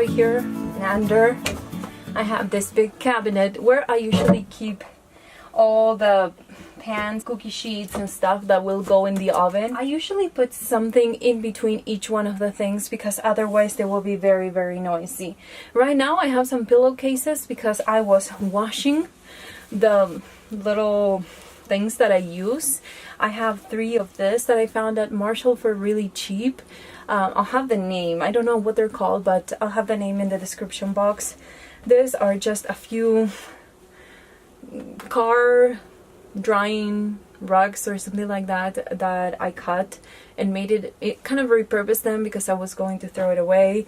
out of here, and under I have this big cabinet where I usually keep all the pans, cookie sheets and stuff that will go in the oven. I usually put something in between each one of the things because otherwise they will be very, very noisy. Right now I have some pillowcases because I was washing the little things that I use. I have 3 of this that I found at Marshall for really cheap. I'll have the name. I don't know what they're called, but I'll have the name in the description box. These are just a few car drying rugs or something like that that I cut and made it kind of repurposed them because I was going to throw it away.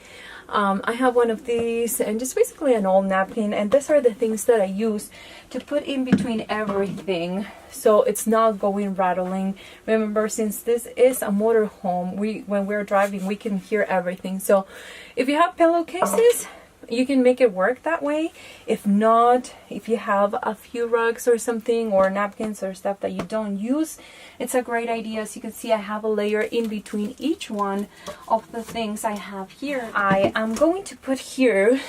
I have one of these and just basically an old napkin, and these are the things that I use to put in between everything so it's not going rattling. Remember, since this is a motorhome, when we're driving we can hear everything. So if you have pillowcases, you can make it work that way. If not, if you have a few rugs or something, or napkins or stuff that you don't use, it's a great idea. As you can see, I have a layer in between each one of the things I have here. I am going to put here,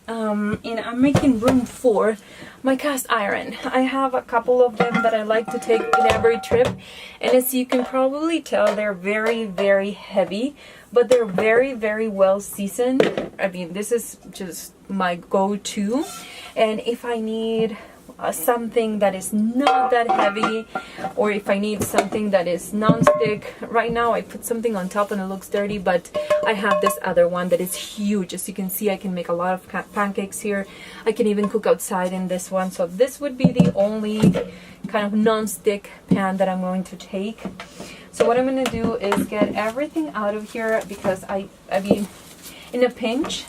and I'm making room for my cast iron. I have a couple of them that I like to take in every trip, and as you can probably tell, they're very, very heavy, but they're very, very well seasoned. I mean, this is just my go-to. And if I need something that is not that heavy, or if I need something that is non-stick, right now I put something on top and it looks dirty, but I have this other one that is huge. As you can see, I can make a lot of pancakes here. I can even cook outside in this one. So this would be the only kind of non-stick pan that I'm going to take. So what I'm going to do is get everything out of here because I mean, in a pinch,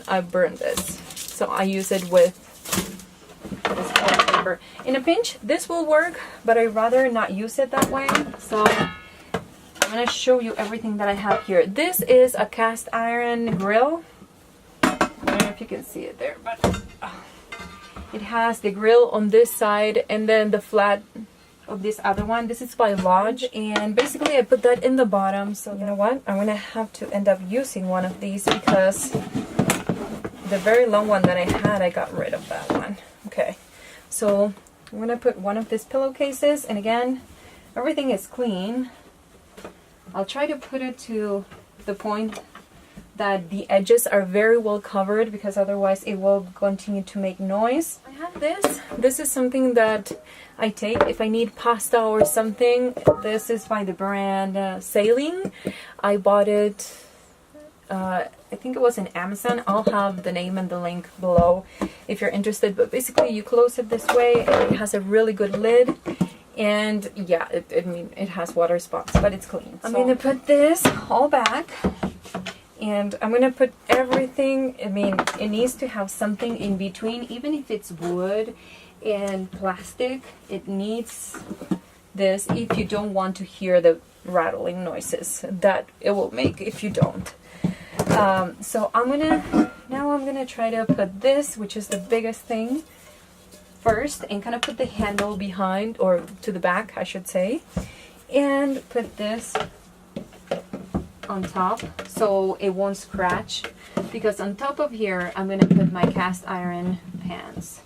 I burned this. So I use it with this foil paper. In a pinch, this will work, but I'd rather not use it that way. So I'm going to show you everything that I have here. This is a cast iron grill. I don't know if you can see it there, but it has the grill on this side and then the flat of this other one. This is by Lodge, and basically I put that in the bottom. So you know what, I'm gonna have to end up using one of these because the very long one that I had, I got rid of that one. Okay, so I'm gonna put one of these pillowcases, and again, everything is clean. I'll try to put it to the point that the edges are very well covered because otherwise it will continue to make noise. I have this. This is something that I take if I need pasta or something. This is by the brand Sailing. I bought it, I think it was in Amazon. I'll have the name and the link below if you're interested. But basically you close it this way and it has a really good lid. And yeah, I mean, it has water spots, but it's clean. I'm gonna put this all back. And I'm going to put everything, I mean, it needs to have something in between, even if it's wood and plastic, it needs this if you don't want to hear the rattling noises that it will make if you don't. So I'm going to try to put this, which is the biggest thing, first, and kind of put the handle behind, or to the back, I should say, and put this on top so it won't scratch, because on top of here I'm going to put my cast iron pans,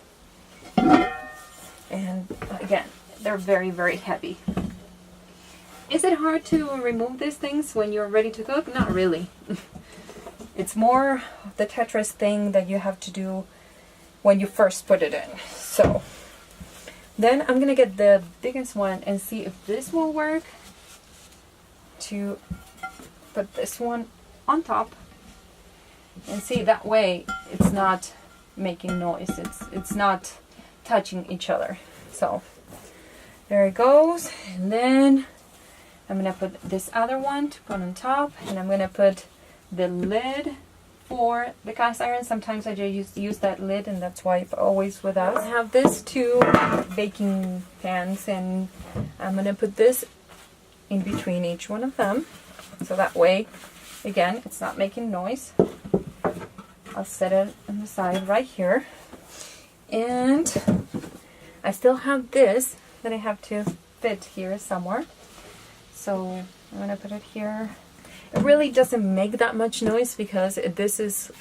and again, they're very, very heavy. Is it hard to remove these things when you're ready to cook? Not really. It's more the Tetris thing that you have to do when you first put it in. So then I'm gonna get the biggest one and see if this will work, to put this one on top, and see, that way it's not making noise, it's not touching each other. So there it goes. And then I'm gonna put this other one to put on top, and I'm gonna put the lid for the cast iron. Sometimes I just use that lid, and that's why it's always with us. I have this 2 baking pans, and I'm gonna put this in between each one of them. So that way, again, it's not making noise. I'll set it on the side right here. And I still have this that I have to fit here somewhere. So I'm going to put it here. It really doesn't make that much noise because this is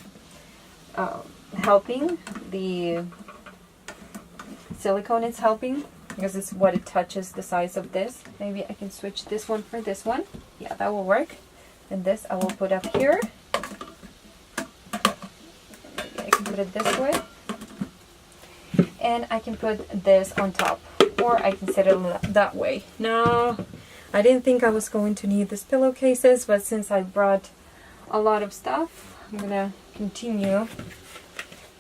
helping. The silicone is helping because it's what it touches, the size of this. Maybe I can switch this one for this one. Yeah, that will work. And this I will put up here. Maybe I can put it this way. And I can put this on top, or I can set it that way. Now, I didn't think I was going to need these pillowcases, but since I brought a lot of stuff, I'm gonna continue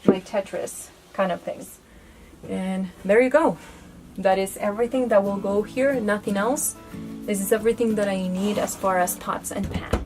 my Tetris kind of things. And there you go. That is everything that will go here, nothing else. This is everything that I need as far as pots and pans.